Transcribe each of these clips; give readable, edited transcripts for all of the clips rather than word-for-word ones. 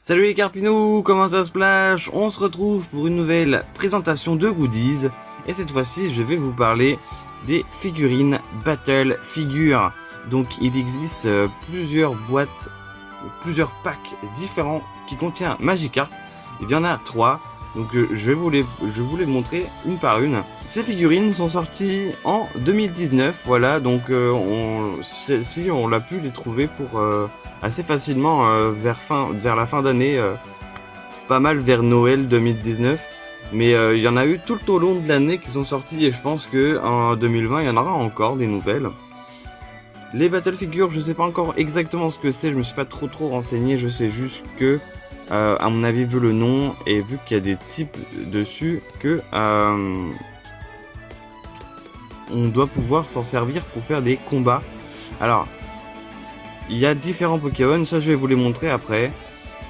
Salut les Carpinous, comment ça se splash? On se retrouve pour une nouvelle présentation de goodies. Et cette fois-ci, je vais vous parler des figurines Battle Figure. Donc il existe plusieurs boîtes, plusieurs packs différents qui contiennent Magikarp. Il y en a 3. Donc je vais vous les montrer une par une. Ces figurines sont sorties en 2019. Voilà, donc celle-ci on l'a pu les trouver pour assez facilement vers la fin d'année, pas mal vers Noël 2019. Mais il y en a eu tout au long de l'année qui sont sortis et je pense que en 2020 il y en aura encore des nouvelles. Les Battle Figures, je sais pas encore exactement ce que c'est, je me suis pas trop renseigné, je sais juste que à mon avis, vu le nom et vu qu'il y a des types dessus, que on doit pouvoir s'en servir pour faire des combats. Alors, il y a différents Pokémon, ça je vais vous les montrer après.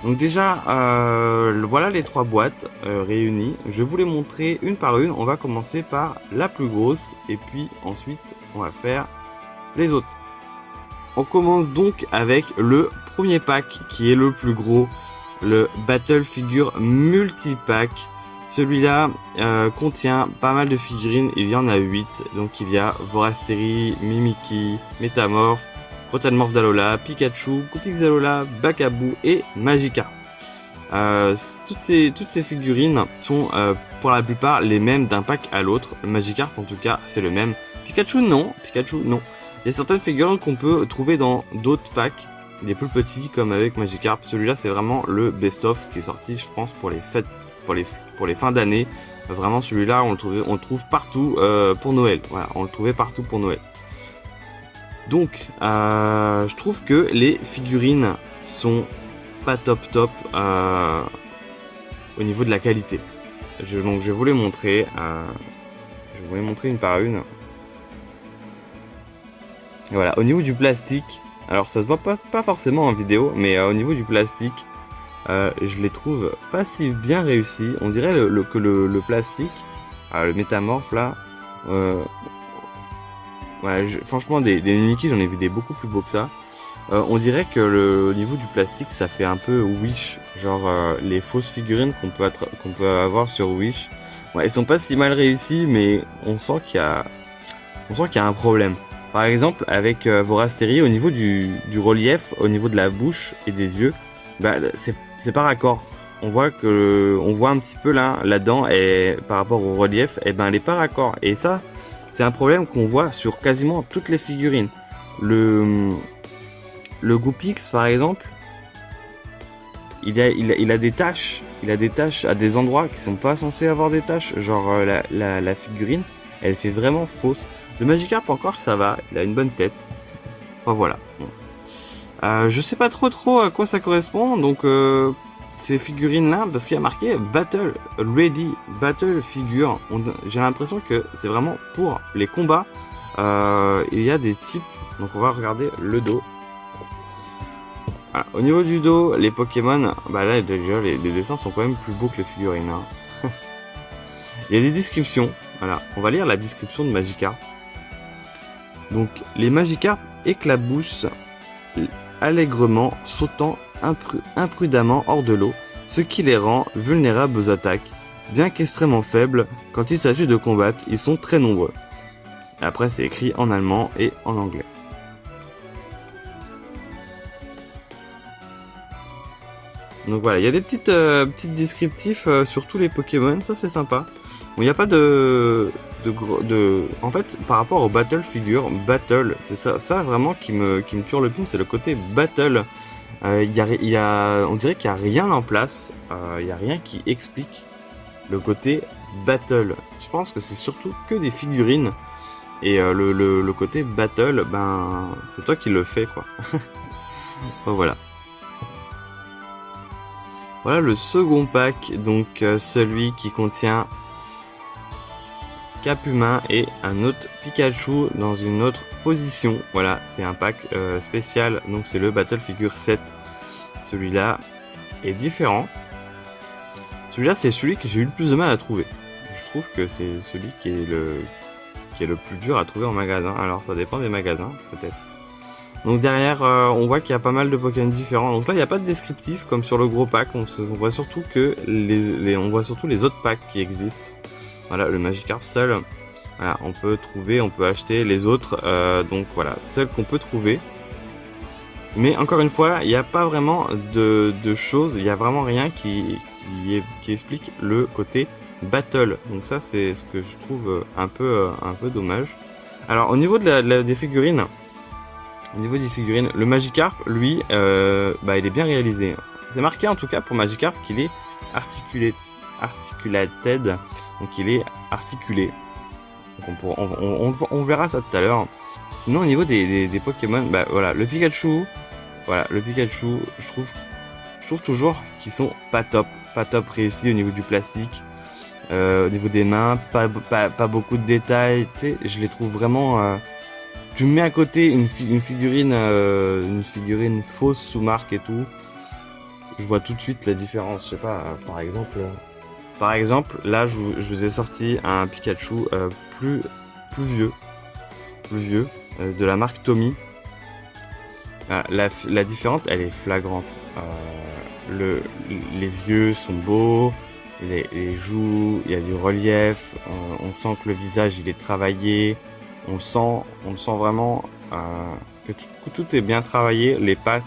Donc déjà, voilà les 3 boîtes réunies. Je vais vous les montrer une par une. On va commencer par la plus grosse et puis ensuite on va faire les autres. On commence donc avec le premier pack qui est le plus gros. Le Battle Figure Multipack. Celui-là contient pas mal de figurines, il y en a 8. Donc il y a Vorasteri, Mimikyu, Metamorph, Protanmorph d'Alola, Pikachu, Kupix d'Alola, Bakabou et Magikarp. Toutes ces figurines sont pour la plupart les mêmes d'un pack à l'autre. Magikarp en tout cas c'est le même. Pikachu non. Il y a certaines figurines qu'on peut trouver dans d'autres packs. Des plus petits comme avec Magikarp. Celui-là c'est vraiment le best-of qui est sorti je pense pour les fêtes, pour les fins d'année. Vraiment celui-là on le trouve partout pour Noël. Voilà, on le trouvait partout pour Noël. Donc je trouve que les figurines sont pas top au niveau de la qualité. Donc je vais vous les montrer. Je vais vous les montrer une par une. Et voilà, au niveau du plastique. Alors ça se voit pas forcément en vidéo, mais au niveau du plastique, je les trouve pas si bien réussis. On dirait que le plastique, le métamorphe là, ouais, franchement des Mimikyu j'en ai vu des beaucoup plus beaux que ça. On dirait que au niveau du plastique ça fait un peu Wish, genre les fausses figurines qu'on peut avoir sur Wish. Ouais, elles sont pas si mal réussies, mais on sent qu'il y a un problème. Par exemple, avec Vorasteri, au niveau du relief, au niveau de la bouche et des yeux, bah, c'est pas raccord. On voit un petit peu là-dedans, et par rapport au relief, et ben elle est pas raccord. Et ça, c'est un problème qu'on voit sur quasiment toutes les figurines. Le Goopix, par exemple, il a des taches. Il a des taches à des endroits qui sont pas censés avoir des taches. Genre la figurine, elle fait vraiment fausse. Le Magikarp encore ça va, il a une bonne tête. Enfin voilà. Bon. Je sais pas trop à quoi ça correspond, donc ces figurines là, parce qu'il y a marqué Battle Ready, Battle Figure. J'ai l'impression que c'est vraiment pour les combats. Il y a des types, donc on va regarder le dos. Voilà. Au niveau du dos, les Pokémon, bah là déjà les dessins sont quand même plus beaux que les figurines. Hein. Il y a des descriptions, voilà. On va lire la description de Magikarp. Donc, les Magikarp éclaboussent allègrement, sautant imprudemment hors de l'eau, ce qui les rend vulnérables aux attaques. Bien qu'extrêmement faibles, quand il s'agit de combattre, ils sont très nombreux. Après, c'est écrit en allemand et en anglais. Donc voilà, il y a des petites descriptifs sur tous les Pokémon, ça c'est sympa. Bon, il n'y a pas en fait, par rapport au Battle Figure, Battle, c'est ça vraiment qui me turlupine, c'est le côté Battle. On dirait qu'il n'y a rien en place, il n'y a rien qui explique le côté Battle. Je pense que c'est surtout que des figurines, et le côté Battle, ben, c'est toi qui le fais, quoi. Bon, voilà. Voilà le second pack, donc celui qui contient Cap humain et un autre Pikachu dans une autre position. Voilà, c'est un pack spécial, donc c'est le Battle Figure 7. Celui-là est différent. Celui-là, c'est celui que j'ai eu le plus de mal à trouver. Je trouve que c'est celui qui est le plus dur à trouver en magasin. Alors ça dépend des magasins, peut-être. Donc derrière, on voit qu'il y a pas mal de Pokémon différents. Donc là, il n'y a pas de descriptif comme sur le gros pack. On voit surtout que on voit surtout les autres packs qui existent. Voilà, le Magikarp seul. Voilà, on peut trouver, on peut acheter les autres. Donc voilà, celles qu'on peut trouver. Mais encore une fois, il n'y a pas vraiment de choses. Il n'y a vraiment rien qui explique le côté battle. Donc ça, c'est ce que je trouve un peu dommage. Alors au niveau des figurines. Au niveau des figurines, le Magikarp, lui, il est bien réalisé. C'est marqué en tout cas pour Magikarp qu'il est articulated, donc il est articulé. Donc on verra ça tout à l'heure. Sinon au niveau des Pokémon, voilà, le Pikachu, je trouve toujours qu'ils sont pas top réussis au niveau du plastique, au niveau des mains, pas beaucoup de détails. Tu sais, je les trouve vraiment. Tu me mets à côté une figurine fausse sous marque et tout, je vois tout de suite la différence. Je sais pas, par exemple, là je vous ai sorti un Pikachu plus vieux, de la marque Tommy. La différence, elle est flagrante. Les yeux sont beaux, les joues, il y a du relief, on sent que le visage il est travaillé. On sent vraiment que tout est bien travaillé. Les pattes,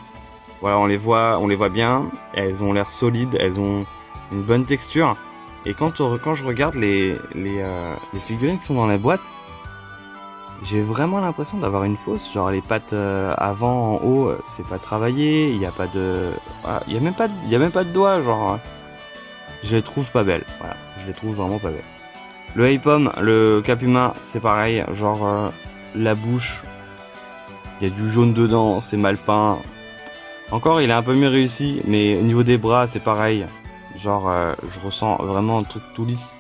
voilà, on les voit bien. Elles ont l'air solides, elles ont une bonne texture. Et quand je regarde les figurines qui sont dans la boîte, j'ai vraiment l'impression d'avoir une fausse. Genre les pattes avant, en haut, c'est pas travaillé. Il y a pas de, voilà, il y a même pas de doigts. Genre, je les trouve pas belles. Voilà, je les trouve vraiment pas belles. Le Aipom, le Cap humain, c'est pareil, genre la bouche, il y a du jaune dedans, c'est mal peint. Encore, il est un peu mieux réussi, mais au niveau des bras, c'est pareil. Genre, je ressens vraiment un truc tout lisse.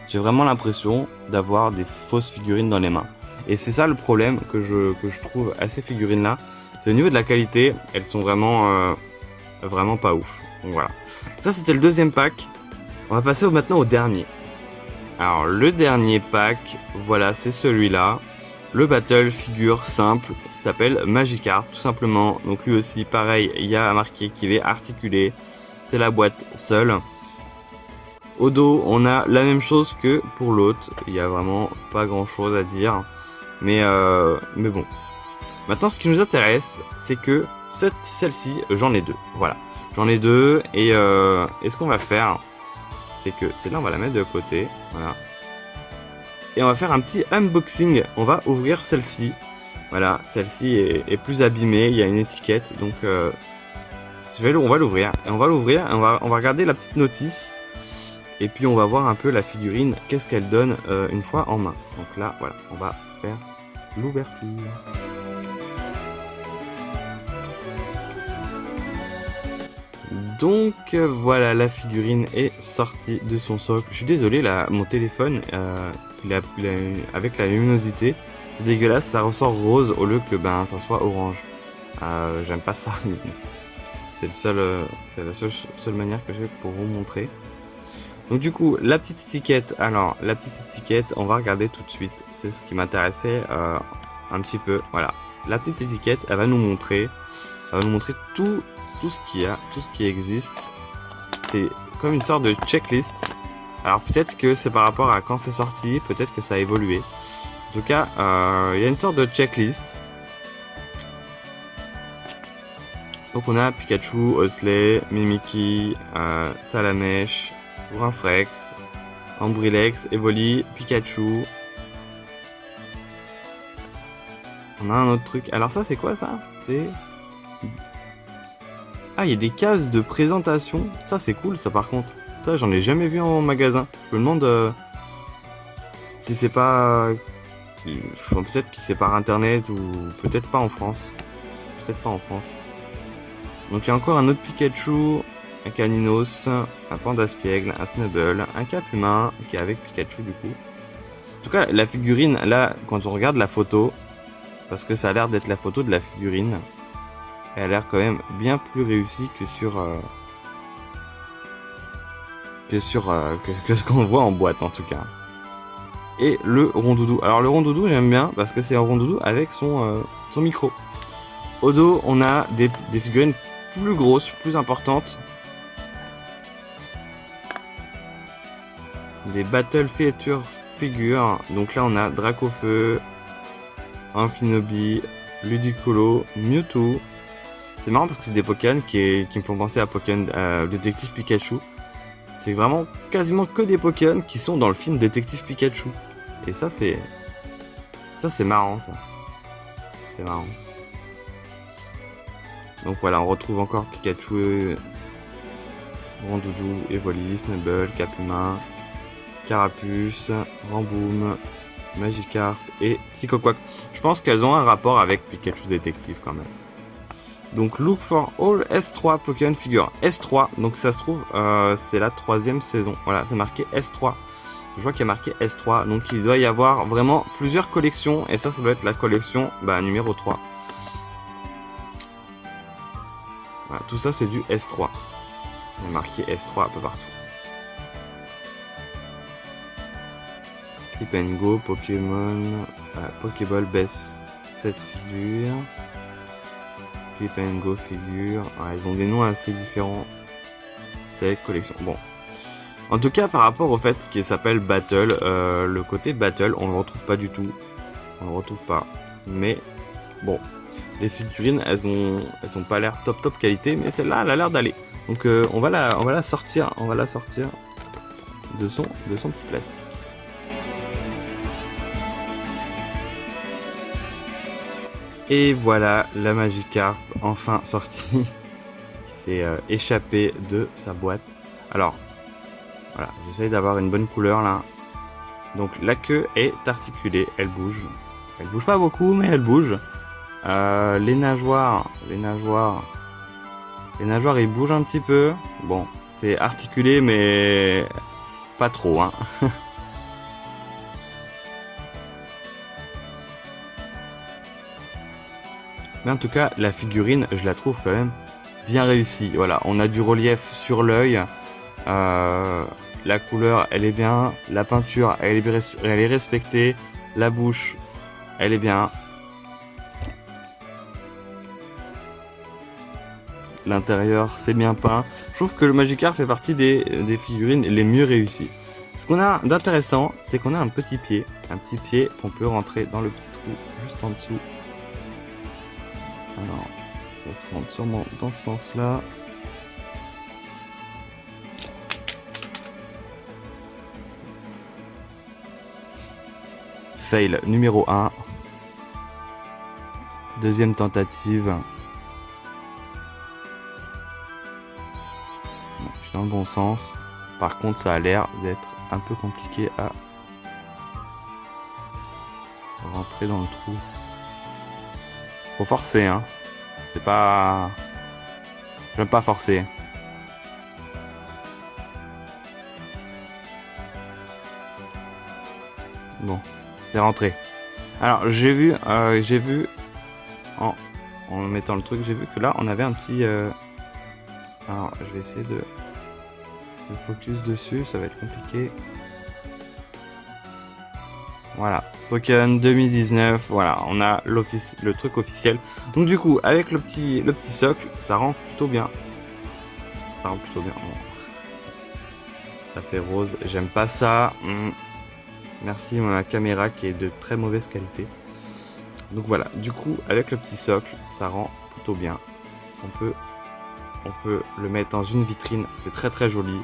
J'ai vraiment l'impression d'avoir des fausses figurines dans les mains. Et c'est ça le problème que je trouve à ces figurines-là. C'est au niveau de la qualité, elles sont vraiment pas ouf. Donc voilà. Ça, c'était le deuxième pack. On va passer maintenant au dernier. Alors le dernier pack, voilà, c'est celui-là. Le battle figure simple, qui s'appelle Magikarp tout simplement. Donc lui aussi pareil, il y a marqué qu'il est articulé. C'est la boîte seule. Au dos, on a la même chose que pour l'autre. Il y a vraiment pas grand chose à dire. Mais bon. Maintenant ce qui nous intéresse, c'est que celle-ci, j'en ai deux. Voilà. J'en ai deux et ce qu'on va faire, c'est que celle-là on va la mettre de côté, voilà. Et on va faire un petit unboxing, on va ouvrir celle-ci. Voilà, celle-ci est plus abîmée, il y a une étiquette, donc on va l'ouvrir. Et on va regarder la petite notice. Et puis on va voir un peu la figurine, qu'est-ce qu'elle donne une fois en main. Donc là, voilà, on va faire l'ouverture. Donc voilà, la figurine est sortie de son socle. Je suis désolé, là, mon téléphone, avec la luminosité, c'est dégueulasse, ça ressort rose au lieu que ça soit orange. J'aime pas ça. C'est la seule manière que j'ai pour vous montrer. Donc du coup, la petite étiquette, on va regarder tout de suite. C'est ce qui m'intéressait un petit peu. Voilà, la petite étiquette, elle va nous montrer tout ce qui existe. C'est comme une sorte de checklist. Alors peut-être que c'est par rapport à quand c'est sorti, peut-être que ça a évolué. En tout cas, il y a une sorte de checklist. Donc on a Pikachu, Osley, Mimikyu, Salamèche, Rinfrex, Ambrilex, Evoli, Pikachu. On a un autre truc. Alors ça c'est quoi ça? C'est... Ah, il y a des cases de présentation. Ça c'est cool ça par contre. Ça j'en ai jamais vu en magasin. Je me demande si c'est pas... peut-être que c'est par internet ou peut-être pas en France. Donc il y a encore un autre Pikachu, un Caninos, un Pandaspiègle, un Snubble, un Cap humain qui est avec Pikachu du coup. En tout cas la figurine là, quand on regarde la photo, parce que ça a l'air d'être la photo de la figurine, elle a l'air quand même bien plus réussie que ce qu'on voit en boîte en tout cas. Et le Rondoudou. Alors le Rondoudou j'aime bien parce que c'est un Rondoudou avec son micro. Au dos, on a des figurines plus grosses, plus importantes. Des Battle Feature figures. Donc là, on a Dracofeu, Amphinobi, Ludicolo, Mewtwo. C'est marrant parce que c'est des Pokémon qui me font penser à Pokémon Détective Pikachu. C'est vraiment quasiment que des Pokémon qui sont dans le film Détective Pikachu. Et ça, c'est marrant, ça. C'est marrant. Donc voilà, on retrouve encore Pikachu, Rondoudou, Evoli, Snubbull, Caphumain, Carapuce, Ramboom, Magikarp et Psychoquack. Je pense qu'elles ont un rapport avec Pikachu Détective quand même. Donc Look for All S3 Pokémon Figure. S3, donc ça se trouve, c'est la 3e saison. Voilà, c'est marqué S3. Je vois qu'il y a marqué S3, donc il doit y avoir vraiment plusieurs collections. Et ça doit être la collection numéro 3. Voilà, tout ça c'est du S3. Il y a marqué S3 un peu partout. Clip and Go, Pokémon, Pokéball baisse cette figure. Clip and Go figure. Ils ont des noms assez différents. C'est collection. Bon. En tout cas, par rapport au fait qu'il s'appelle Battle, le côté Battle, on le retrouve pas du tout. On le retrouve pas. Mais bon, les figurines, elles ont pas l'air top qualité, mais celle-là, elle a l'air d'aller. Donc on va la sortir de son petit plastique. Et voilà la Magikarp enfin sortie. Il s'est échappé de sa boîte. Alors, voilà, j'essaye d'avoir une bonne couleur là. Donc la queue est articulée, elle bouge. Elle bouge pas beaucoup, mais elle bouge. Les nageoires, ils bougent un petit peu. Bon, c'est articulé, mais pas trop, hein. Mais en tout cas, la figurine, je la trouve quand même bien réussie. Voilà, on a du relief sur l'œil. La couleur, elle est bien. La peinture, elle est respectée. La bouche, elle est bien. L'intérieur, c'est bien peint. Je trouve que le Magikarp fait partie des figurines les mieux réussies. Ce qu'on a d'intéressant, c'est qu'on a un petit pied qu'on peut rentrer dans le petit trou juste en dessous. Alors, ça se rentre sûrement dans ce sens-là. Fail numéro 1. Deuxième tentative. Je suis dans le bon sens. Par contre, ça a l'air d'être un peu compliqué à rentrer dans le trou. Faut forcer, hein. C'est pas... J'aime pas forcer. Bon, c'est rentré. Alors, j'ai vu en mettant le truc, j'ai vu que là, on avait un petit... Alors, je vais essayer de focus dessus, ça va être compliqué. Voilà, Pokémon 2019, voilà, on a le truc officiel. Donc du coup, avec le petit socle, ça rend plutôt bien. Ça rend plutôt bien. Ça fait rose, j'aime pas ça. Merci ma caméra qui est de très mauvaise qualité. Donc voilà, du coup, avec le petit socle, ça rend plutôt bien. On peut le mettre dans une vitrine, c'est très joli.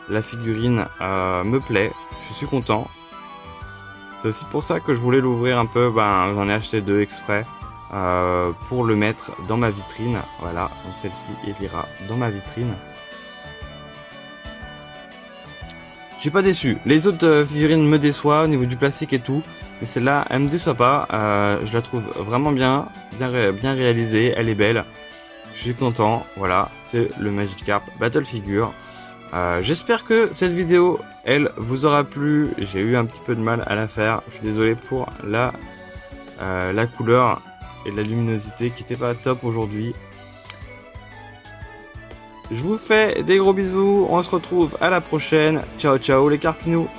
La figurine me plaît, je suis content. C'est aussi pour ça que je voulais l'ouvrir un peu, j'en ai acheté 2 exprès pour le mettre dans ma vitrine. Voilà, donc celle-ci, elle ira dans ma vitrine. Je suis pas déçu, les autres figurines me déçoivent au niveau du plastique et tout, mais celle-là, elle me déçoit pas, je la trouve vraiment bien réalisée, elle est belle. Je suis content, voilà, c'est le Magikarp Battle Figure. J'espère que cette vidéo, elle vous aura plu. J'ai eu un petit peu de mal à la faire. Je suis désolé pour la couleur et la luminosité qui n'était pas top aujourd'hui. Je vous fais des gros bisous. On se retrouve à la prochaine. Ciao, ciao les Carpinous.